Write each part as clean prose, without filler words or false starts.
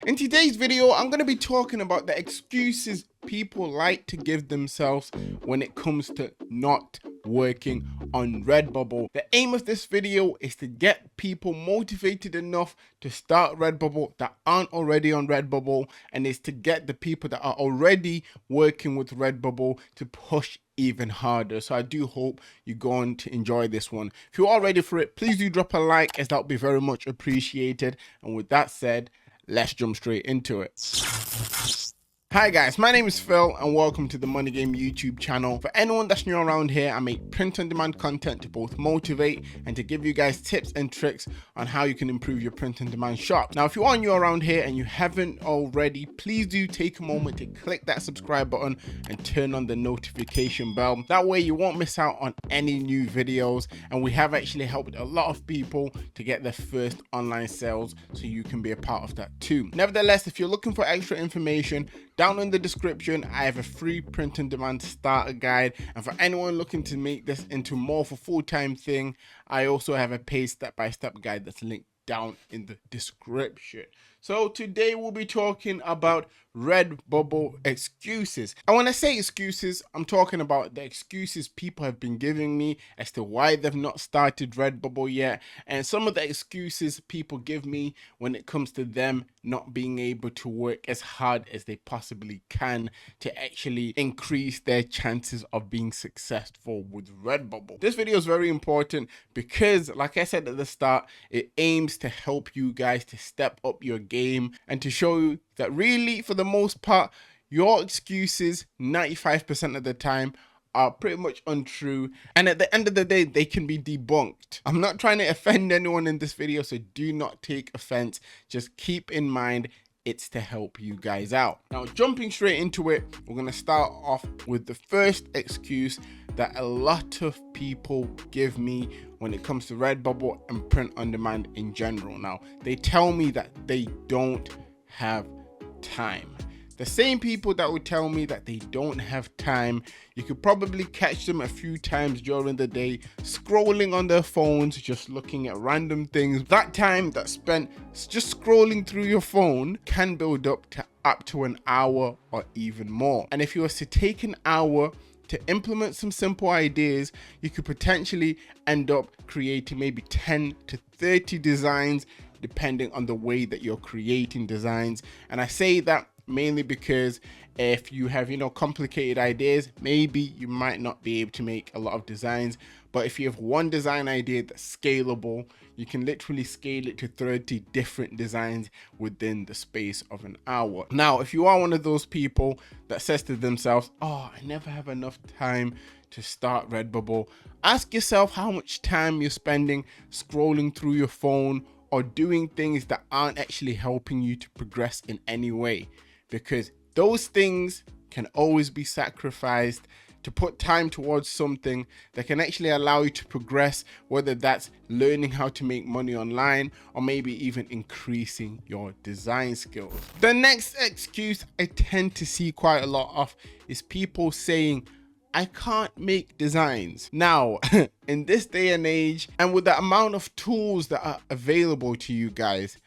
In today's video, I'm going to be talking about the excuses people like to give themselves when it comes to not working on Redbubble. The aim of this video is to get people motivated enough to start Redbubble that aren't already on Redbubble, and is to get the people that are already working with Redbubble to push even harder. So I do hope you're going to enjoy this one. If you are ready for it, please do drop a like, as that would be very much appreciated. And with that said, let's jump straight into it. Hi guys, my name is Phil and welcome to the Money Game YouTube channel. For anyone that's new around here, I make print-on-demand content to both motivate and to give you guys tips and tricks on how you can improve your print-on-demand shop. Now, if you are new around here and you haven't already, please do take a moment to click that subscribe button and turn on the notification bell. That way you won't miss out on any new videos, and we have actually helped a lot of people to get their first online sales, so you can be a part of that too. Nevertheless, if you're looking for extra information, down in the description, I have a free print-on-demand starter guide, and for anyone looking to make this into more of a full-time thing, I also have a paid step-by-step guide that's linked down in the description. So today we'll be talking about Redbubble excuses. And when I say excuses, I'm talking about the excuses people have been giving me as to why they've not started Redbubble yet, and some of the excuses people give me when it comes to them not being able to work as hard as they possibly can to actually increase their chances of being successful with Redbubble. This video is very important because, like I said at the start, it aims to help you guys to step up your game and to show you that really, for the most part, your excuses 95% of the time are pretty much untrue, and at the end of the day they can be debunked. I'm not trying to offend anyone in this video, so do not take offense. Just keep in mind it's to help you guys out. Now, jumping straight into it, we're going to start off with the first excuse that a lot of people give me when it comes to Redbubble and print on demand in general. Now, they tell me that they don't have time. The same people that would tell me that they don't have time, you could probably catch them a few times during the day scrolling on their phones, just looking at random things. That time that's spent just scrolling through your phone can build up to an hour or even more. And if you were to take an hour to implement some simple ideas, you could potentially end up creating maybe 10 to 30 designs, depending on the way that you're creating designs. And I say that mainly because if you have, complicated ideas, maybe you might not be able to make a lot of designs. But if you have one design idea that's scalable, you can literally scale it to 30 different designs within the space of an hour. Now, if you are one of those people that says to themselves, oh, I never have enough time to start Redbubble, ask yourself how much time you're spending scrolling through your phone or doing things that aren't actually helping you to progress in any way, because those things can always be sacrificed to put time towards something that can actually allow you to progress, whether that's learning how to make money online or maybe even increasing your design skills. The next excuse I tend to see quite a lot of is people saying, I can't make designs. Now, in this day and age, and with the amount of tools that are available to you guys,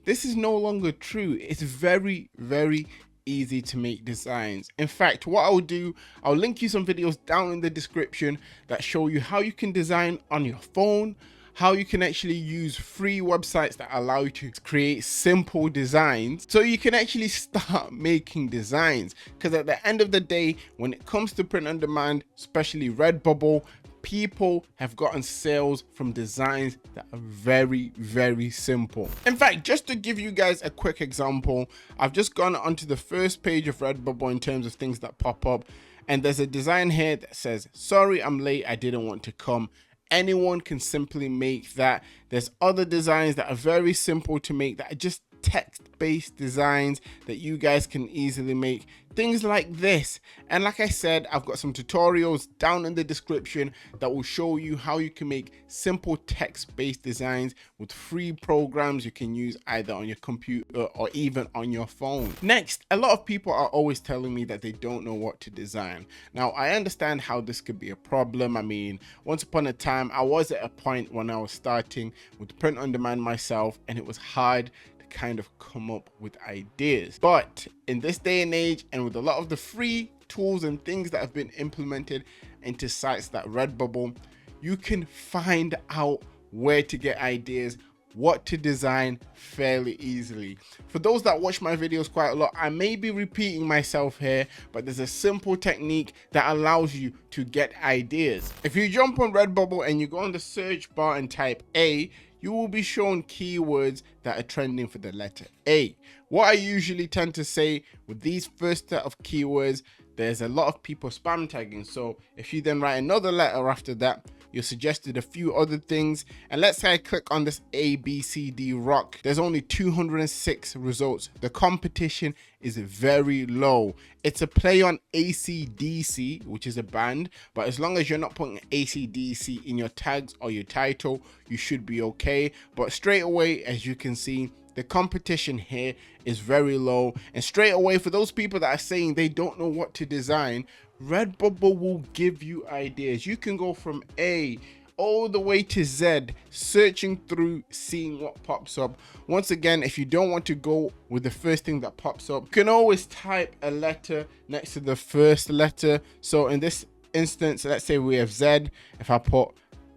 this is no longer true. It's very, very easy to make designs. In fact, what I'll do, I'll link you some videos down in the description that show you how you can design on your phone, how you can actually use free websites that allow you to create simple designs so you can actually start making designs. Because at the end of the day, when it comes to print on demand, especially Redbubble, people have gotten sales from designs that are very, very simple. In fact, just to give you guys a quick example, I've just gone onto the first page of Redbubble in terms of things that pop up, and there's a design here that says, sorry, I'm late, I didn't want to come. Anyone can simply make that. There's other designs that are very simple to make that are just text-based designs that you guys can easily make. Things like this. And like I said, I've got some tutorials down in the description that will show you how you can make simple text-based designs with free programs you can use either on your computer or even on your phone. Next, a lot of people are always telling me that they don't know what to design. Now, I understand how this could be a problem. I mean, once upon a time, I was at a point when I was starting with print on demand myself, and it was hard kind of come up with ideas. But in this day and age, and with a lot of the free tools and things that have been implemented into sites like Redbubble, you can find out where to get ideas, what to design fairly easily. For those that watch my videos quite a lot, I may be repeating myself here, but there's a simple technique that allows you to get ideas. If you jump on Redbubble and you go on the search bar and type A, you will be shown keywords that are trending for the letter A. What I usually tend to say with these first set of keywords, there's a lot of people spam tagging. So if you then write another letter after that, you're suggested a few other things. And let's say I click on this ABCD rock. There's only 206 results. The competition is very low. It's a play on AC/DC, which is a band, but as long as you're not putting AC/DC in your tags or your title, you should be okay. But straight away, as you can see, the competition here is very low. And straight away, for those people that are saying they don't know what to design, Redbubble will give you ideas. You can go from A all the way to Z, searching through, seeing what pops up. Once again, if you don't want to go with the first thing that pops up, you can always type a letter next to the first letter. So in this instance, let's say we have Z. If I put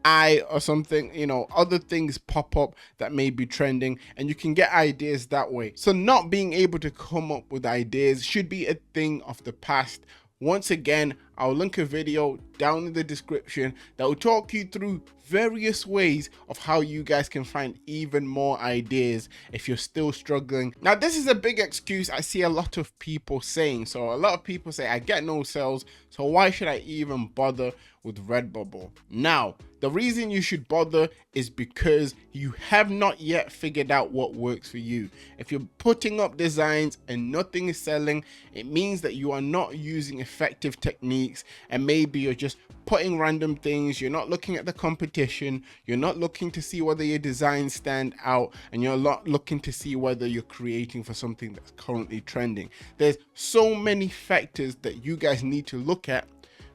I or something, you know, other things pop up that may be trending, and you can get ideas that way. So not being able to come up with ideas should be a thing of the past. Once again, I'll link a video down in the description that will talk you through various ways of how you guys can find even more ideas if you're still struggling. Now, this is a big excuse I see a lot of people saying. So a lot of people say, I get no sales, so why should I even bother with Redbubble? Now, the reason you should bother is because you have not yet figured out what works for you. If you're putting up designs and nothing is selling, it means that you are not using effective techniques, and maybe you're just putting random things. You're not looking at the competition. You're not looking to see whether your designs stand out, and you're not looking to see whether you're creating for something that's currently trending. There's so many factors that you guys need to look at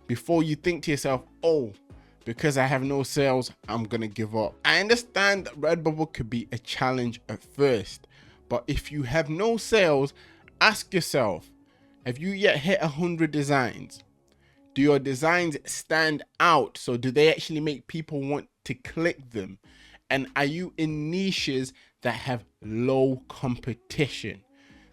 before you think to yourself, oh, because I have no sales, I'm gonna give up. I understand that Redbubble could be a challenge at first, but if you have no sales, ask yourself, have you yet hit 100 designs? Do your designs stand out? So do they actually make people want to click them? And are you in niches that have low competition?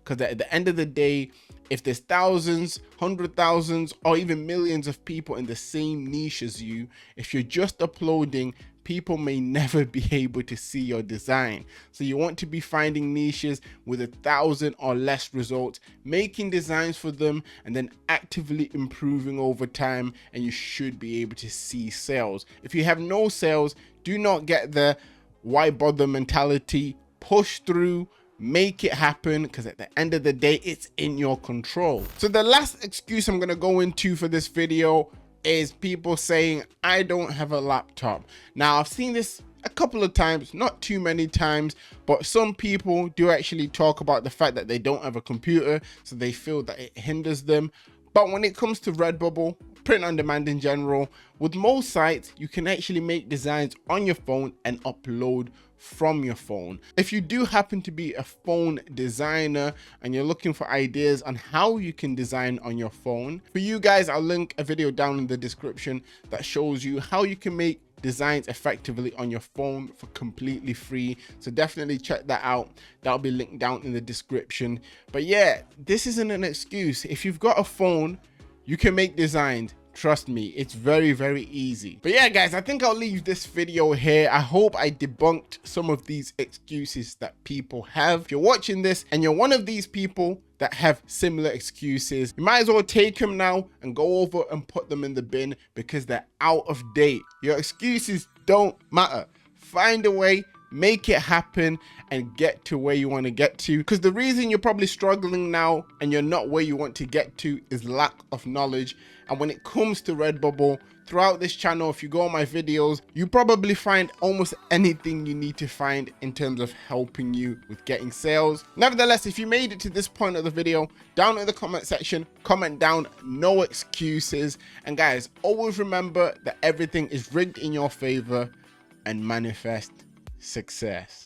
Because at the end of the day, if there's thousands, 100,000s, or even millions of people in the same niche as you, if you're just uploading, people may never be able to see your design. So you want to be finding niches with 1,000 or less results, making designs for them, and then actively improving over time, and you should be able to see sales. If you have no sales, do not get the why bother mentality. Push through, make it happen, because at the end of the day, it's in your control. So the last excuse I'm going to go into for this video is people saying, I don't have a laptop. Now, I've seen this a couple of times, not too many times, but some people do actually talk about the fact that they don't have a computer, so they feel that it hinders them. But when it comes to Redbubble, print on demand in general, with most sites, you can actually make designs on your phone and upload from your phone. If you do happen to be a phone designer and you're looking for ideas on how you can design on your phone, for you guys, I'll link a video down in the description that shows you how you can make designs effectively on your phone for completely free. So definitely check that out. That'll be linked down in the description. But yeah, this isn't an excuse. If you've got a phone, you can make designs. Trust me, it's very, very easy. But yeah, guys, I think I'll leave this video here. I hope I debunked some of these excuses that people have. If you're watching this and you're one of these people that have similar excuses, you might as well take them now and go over and put them in the bin, because they're out of date. Your excuses don't matter. Find a way, make it happen, and get to where you want to get to. Because the reason you're probably struggling now and you're not where you want to get to is lack of knowledge. And when it comes to Redbubble, throughout this channel, if you go on my videos, you probably find almost anything you need to find in terms of helping you with getting sales. Nevertheless, if you made it to this point of the video, down in the comment section, comment down no excuses. And guys, always remember that everything is rigged in your favor, and manifest success.